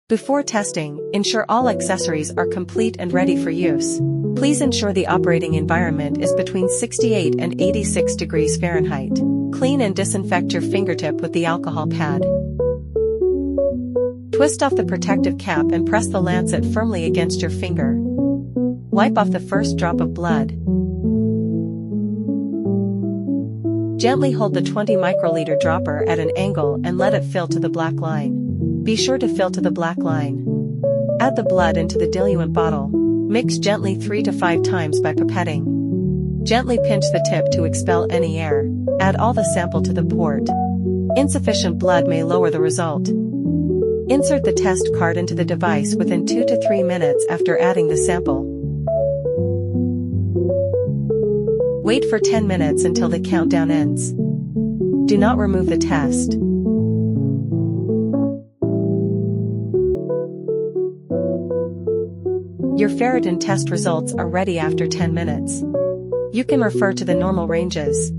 Before testing, ensure all accessories are complete and ready for use. Please ensure the operating environment is between 68 and 86 degrees Fahrenheit. Clean and disinfect your fingertip with the alcohol pad. Twist off the protective cap and press the lancet firmly against your finger. Wipe off the first drop of blood. Gently hold the 20 microliter dropper at an angle and let it fill to the black line. Be sure to fill to the black line. Add the blood into the diluent bottle. Mix gently 3 to 5 times by pipetting. Gently pinch the tip to expel any air. Add all the sample to the port. Insufficient blood may lower the result. Insert the test card into the device within 2 to 3 minutes after adding the sample. Wait for 10 minutes until the countdown ends. Do not remove the test. Your ferritin test results are ready after 10 minutes. You can refer to the normal ranges.